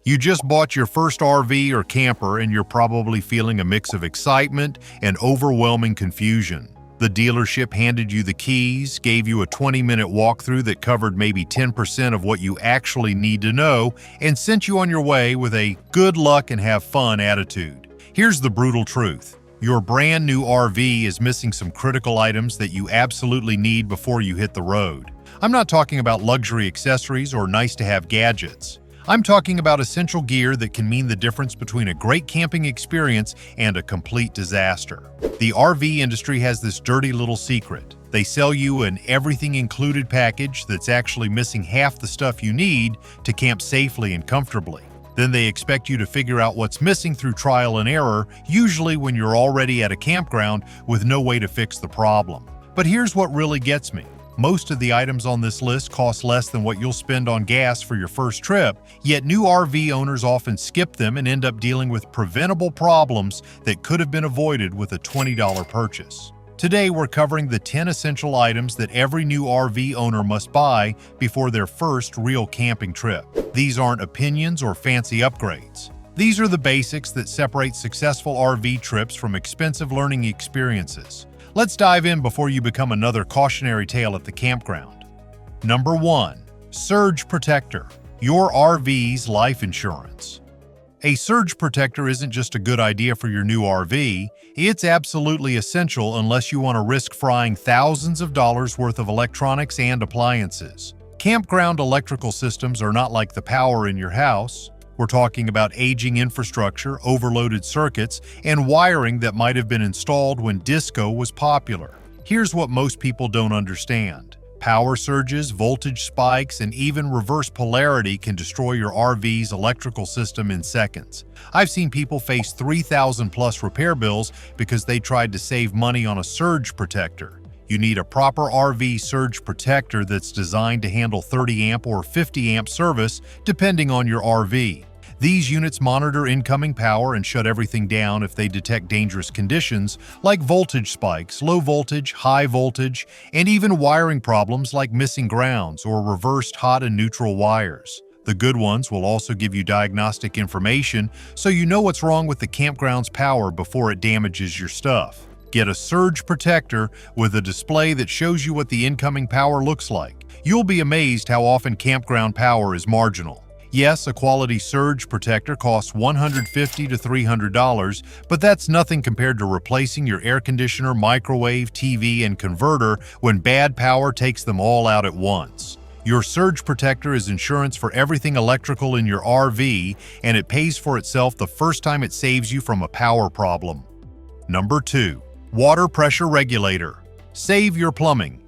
You just bought your first RV or camper and you're probably feeling a mix of excitement and overwhelming confusion. The dealership handed you the keys, gave you a 20-minute walkthrough that covered maybe 10% of what you actually need to know, and sent you on your way with a good luck and have fun attitude. Here's the brutal truth. Your brand new RV is missing some critical items that you absolutely need before you hit the road. I'm not talking about luxury accessories or nice-to-have gadgets. I'm talking about essential gear that can mean the difference between a great camping experience and a complete disaster. The RV industry has this dirty little secret. They sell you an everything-included package that's actually missing half the stuff you need to camp safely and comfortably. Then they expect you to figure out what's missing through trial and error, usually when you're already at a campground with no way to fix the problem. But here's what really gets me. Most of the items on this list cost less than what you'll spend on gas for your first trip, yet new RV owners often skip them and end up dealing with preventable problems that could have been avoided with a $20 purchase. Today, we're covering the 10 essential items that every new RV owner must buy before their first real camping trip. These aren't opinions or fancy upgrades. These are the basics that separate successful RV trips from expensive learning experiences. Let's dive in before you become another cautionary tale at the campground. Number 1. Surge Protector. Your RV's life insurance. A surge protector isn't just a good idea for your new RV, it's absolutely essential unless you want to risk frying thousands of dollars worth of electronics and appliances. Campground electrical systems are not like the power in your house. We're talking about aging infrastructure, overloaded circuits, and wiring that might have been installed when disco was popular. Here's what most people don't understand. Power surges, voltage spikes, and even reverse polarity can destroy your RV's electrical system in seconds. I've seen people face $3,000+ repair bills because they tried to save money on a surge protector. You need a proper RV surge protector that's designed to handle 30 amp or 50 amp service depending on your RV. These units monitor incoming power and shut everything down if they detect dangerous conditions like voltage spikes, low voltage, high voltage, and even wiring problems like missing grounds or reversed hot and neutral wires. The good ones will also give you diagnostic information so you know what's wrong with the campground's power before it damages your stuff. Get a surge protector with a display that shows you what the incoming power looks like. You'll be amazed how often campground power is marginal. Yes, a quality surge protector costs $150 to $300, but that's nothing compared to replacing your air conditioner, microwave, TV, and converter when bad power takes them all out at once. Your surge protector is insurance for everything electrical in your RV, and it pays for itself the first time it saves you from a power problem. Number 2. Water Pressure Regulator. Save your plumbing.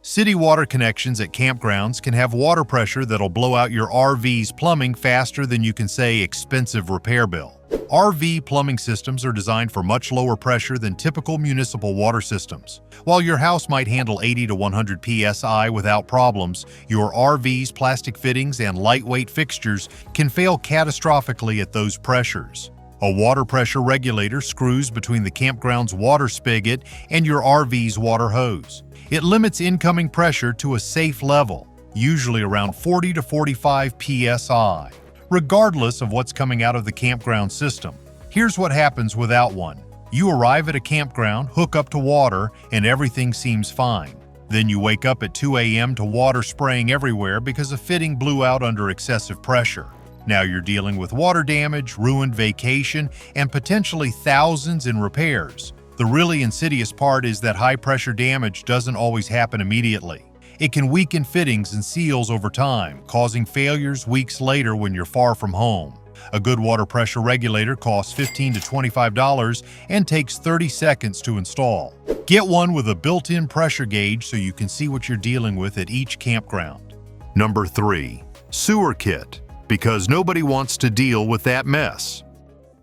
City water connections at campgrounds can have water pressure that'll blow out your RV's plumbing faster than you can say expensive repair bill. RV plumbing systems are designed for much lower pressure than typical municipal water systems. While your house might handle 80 to 100 psi without problems, your RV's plastic fittings and lightweight fixtures can fail catastrophically at those pressures. A water pressure regulator screws between the campground's water spigot and your RV's water hose. It limits incoming pressure to a safe level, usually around 40 to 45 psi, regardless of what's coming out of the campground system. Here's what happens without one. You arrive at a campground, hook up to water, and everything seems fine. Then you wake up at 2 a.m. to water spraying everywhere because a fitting blew out under excessive pressure. Now you're dealing with water damage, ruined vacation, and potentially thousands in repairs. The really insidious part is that high-pressure damage doesn't always happen immediately. It can weaken fittings and seals over time, causing failures weeks later when you're far from home. A good water pressure regulator costs $15 to $25 and takes 30 seconds to install. Get one with a built-in pressure gauge so you can see what you're dealing with at each campground. Number 3. Sewer Kit. Because nobody wants to deal with that mess.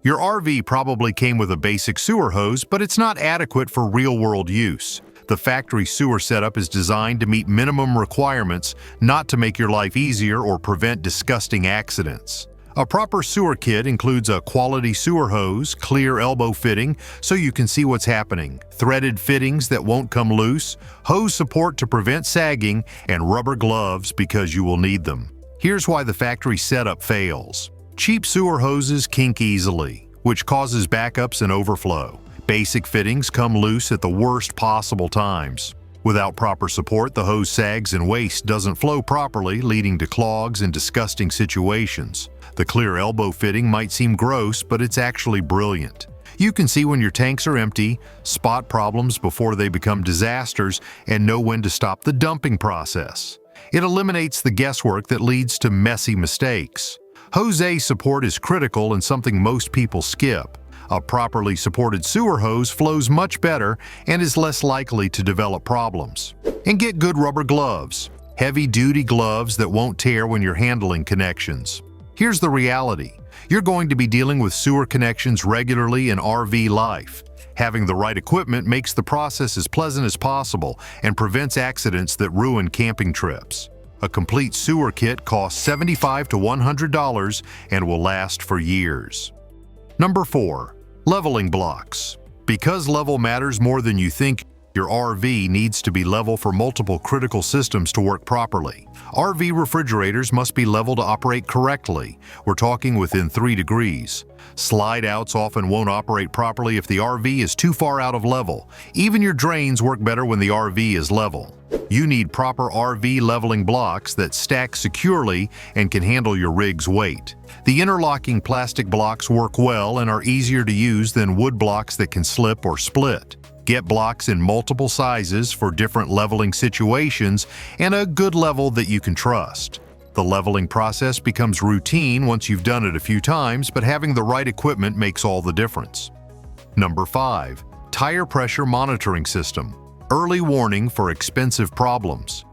Your RV probably came with a basic sewer hose, but it's not adequate for real-world use. The factory sewer setup is designed to meet minimum requirements, not to make your life easier or prevent disgusting accidents. A proper sewer kit includes a quality sewer hose, clear elbow fitting so you can see what's happening, threaded fittings that won't come loose, hose support to prevent sagging, and rubber gloves because you will need them. Here's why the factory setup fails. Cheap sewer hoses kink easily, which causes backups and overflow. Basic fittings come loose at the worst possible times. Without proper support, the hose sags and waste doesn't flow properly, leading to clogs and disgusting situations. The clear elbow fitting might seem gross, but it's actually brilliant. You can see when your tanks are empty, spot problems before they become disasters, and know when to stop the dumping process. It eliminates the guesswork that leads to messy mistakes. Hose A support is critical and something most people skip. A properly supported sewer hose flows much better and is less likely to develop problems. And get good rubber gloves. Heavy-duty gloves that won't tear when you're handling connections. Here's the reality. You're going to be dealing with sewer connections regularly in RV life. Having the right equipment makes the process as pleasant as possible and prevents accidents that ruin camping trips. A complete sewer kit costs $75 to $100 and will last for years. Number 4. Leveling blocks. Because level matters more than you think, your RV needs to be level for multiple critical systems to work properly. RV refrigerators must be level to operate correctly. We're talking within 3 degrees. Slide outs often won't operate properly if the RV is too far out of level. Even your drains work better when the RV is level. You need proper RV leveling blocks that stack securely and can handle your rig's weight. The interlocking plastic blocks work well and are easier to use than wood blocks that can slip or split. Get blocks in multiple sizes for different leveling situations and a good level that you can trust. The leveling process becomes routine once you've done it a few times, but having the right equipment makes all the difference. Number 5. Tire pressure monitoring system. Early warning for expensive problems.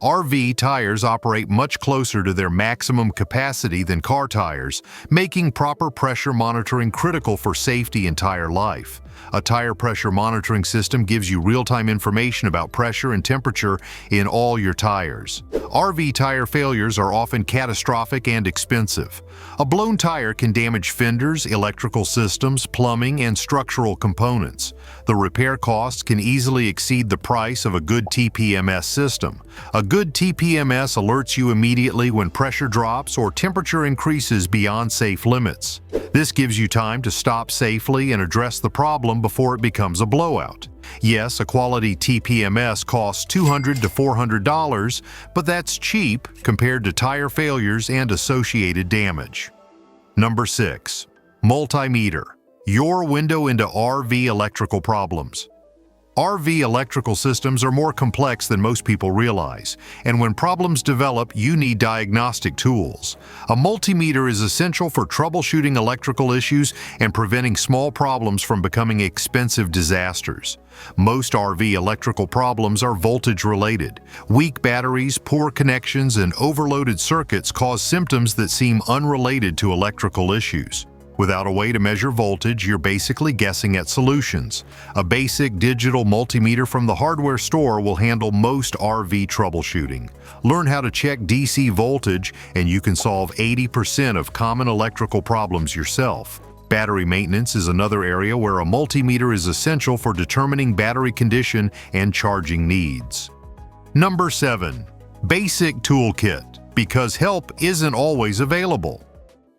RV tires operate much closer to their maximum capacity than car tires, making proper pressure monitoring critical for safety and tire life. A tire pressure monitoring system gives you real-time information about pressure and temperature in all your tires. RV tire failures are often catastrophic and expensive. A blown tire can damage fenders, electrical systems, plumbing, and structural components. The repair costs can easily exceed the price of a good TPMS system. A good TPMS alerts you immediately when pressure drops or temperature increases beyond safe limits. This gives you time to stop safely and address the problem before it becomes a blowout. Yes, a quality TPMS costs $200 to $400, but that's cheap compared to tire failures and associated damage. Number 6. Multimeter. Your window into RV electrical problems. RV electrical systems are more complex than most people realize, and when problems develop, you need diagnostic tools. A multimeter is essential for troubleshooting electrical issues and preventing small problems from becoming expensive disasters. Most RV electrical problems are voltage-related. Weak batteries, poor connections, and overloaded circuits cause symptoms that seem unrelated to electrical issues. Without a way to measure voltage, you're basically guessing at solutions. A basic digital multimeter from the hardware store will handle most RV troubleshooting. Learn how to check DC voltage, and you can solve 80% of common electrical problems yourself. Battery maintenance is another area where a multimeter is essential for determining battery condition and charging needs. Number 7. Basic toolkit, because help isn't always available.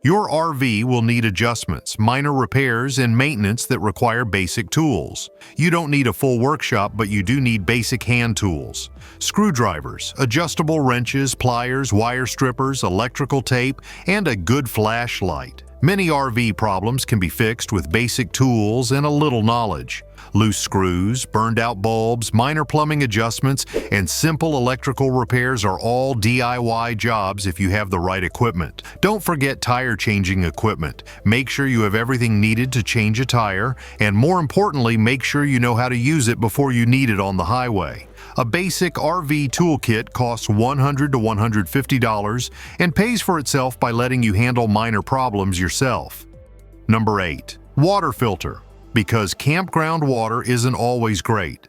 Your RV will need adjustments, minor repairs, and maintenance that require basic tools. You don't need a full workshop, but you do need basic hand tools. Screwdrivers, adjustable wrenches, pliers, wire strippers, electrical tape, and a good flashlight. Many RV problems can be fixed with basic tools and a little knowledge. Loose screws, burned-out bulbs, minor plumbing adjustments, and simple electrical repairs are all DIY jobs if you have the right equipment. Don't forget tire changing equipment. Make sure you have everything needed to change a tire, and more importantly, make sure you know how to use it before you need it on the highway. A basic RV toolkit costs $100 to $150 and pays for itself by letting you handle minor problems yourself. Number 8. Water filter. Because campground water isn't always great.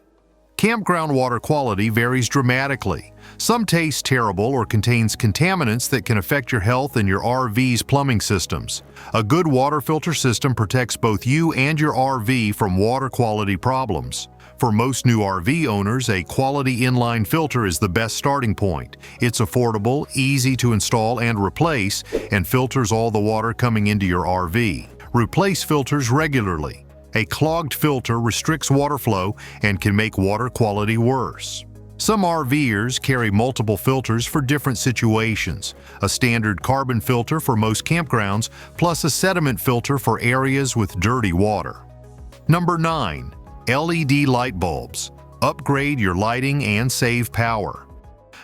Campground water quality varies dramatically. Some taste terrible or contains contaminants that can affect your health and your RV's plumbing systems. A good water filter system protects both you and your RV from water quality problems. For most new RV owners, a quality inline filter is the best starting point. It's affordable, easy to install and replace, and filters all the water coming into your RV. Replace filters regularly. A clogged filter restricts water flow and can make water quality worse. Some RVers carry multiple filters for different situations. A standard carbon filter for most campgrounds, plus a sediment filter for areas with dirty water. Number 9. LED light bulbs. Upgrade your lighting and save power.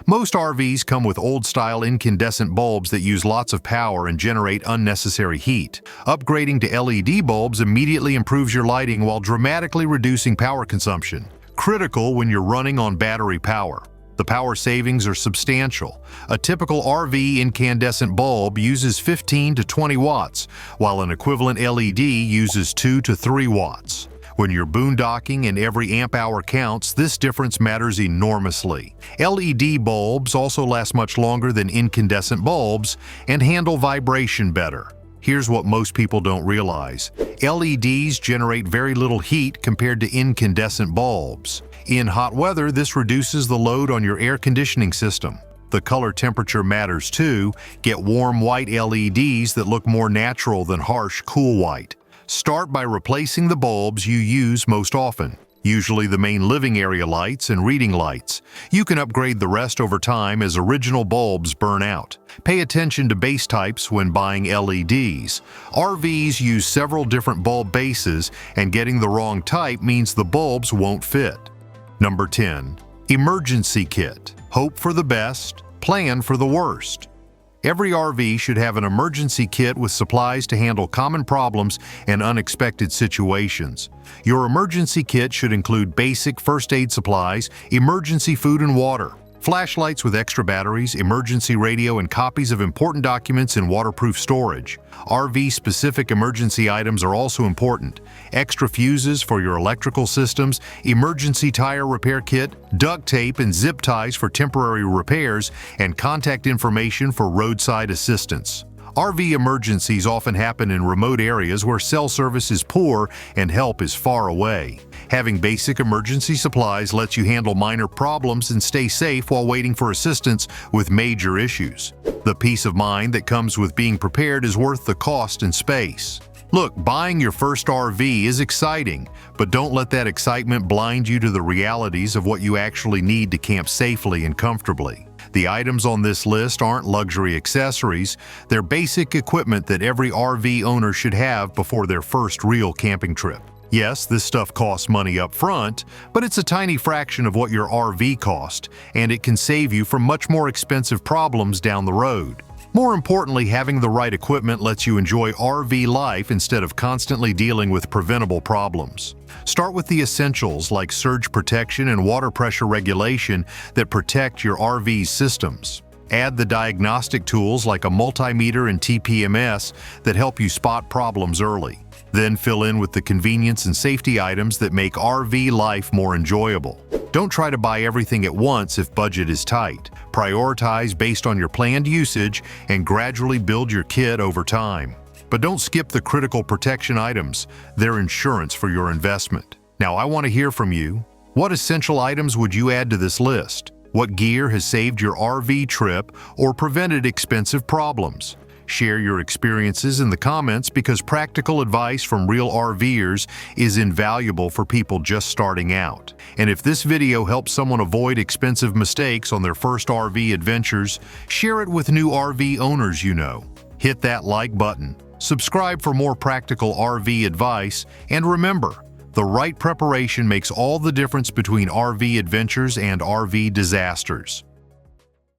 Most RVs come with old-style incandescent bulbs that use lots of power and generate unnecessary heat. Upgrading to LED bulbs immediately improves your lighting while dramatically reducing power consumption. Critical when you're running on battery power. The power savings are substantial. A typical RV incandescent bulb uses 15 to 20 watts, while an equivalent LED uses 2 to 3 watts. When you're boondocking and every amp hour counts, this difference matters enormously. LED bulbs also last much longer than incandescent bulbs and handle vibration better. Here's what most people don't realize. LEDs generate very little heat compared to incandescent bulbs. In hot weather, this reduces the load on your air conditioning system. The color temperature matters too. Get warm white LEDs that look more natural than harsh cool white. Start by replacing the bulbs you use most often, usually the main living area lights and reading lights. You can upgrade the rest over time as original bulbs burn out. Pay attention to base types when buying LEDs. RVs use several different bulb bases, and getting the wrong type means the bulbs won't fit. Number 10. Emergency kit. Hope for the best, plan for the worst. Every RV should have an emergency kit with supplies to handle common problems and unexpected situations. Your emergency kit should include basic first aid supplies, emergency food and water, flashlights with extra batteries, emergency radio, and copies of important documents in waterproof storage. RV-specific emergency items are also important. Extra fuses for your electrical systems, emergency tire repair kit, duct tape and zip ties for temporary repairs, and contact information for roadside assistance. RV emergencies often happen in remote areas where cell service is poor and help is far away. Having basic emergency supplies lets you handle minor problems and stay safe while waiting for assistance with major issues. The peace of mind that comes with being prepared is worth the cost and space. Look, buying your first RV is exciting, but don't let that excitement blind you to the realities of what you actually need to camp safely and comfortably. The items on this list aren't luxury accessories, they're basic equipment that every RV owner should have before their first real camping trip. Yes, this stuff costs money up front, but it's a tiny fraction of what your RV cost, and it can save you from much more expensive problems down the road. More importantly, having the right equipment lets you enjoy RV life instead of constantly dealing with preventable problems. Start with the essentials like surge protection and water pressure regulation that protect your RV's systems. Add the diagnostic tools like a multimeter and TPMS that help you spot problems early. Then fill in with the convenience and safety items that make RV life more enjoyable. Don't try to buy everything at once if budget is tight. Prioritize based on your planned usage and gradually build your kit over time. But don't skip the critical protection items. They're insurance for your investment. Now I want to hear from you. What essential items would you add to this list? What gear has saved your RV trip or prevented expensive problems? Share your experiences in the comments because practical advice from real RVers is invaluable for people just starting out. And if this video helps someone avoid expensive mistakes on their first RV adventures, share it with new RV owners you know. Hit that like button, subscribe for more practical RV advice, and remember, the right preparation makes all the difference between RV adventures and RV disasters.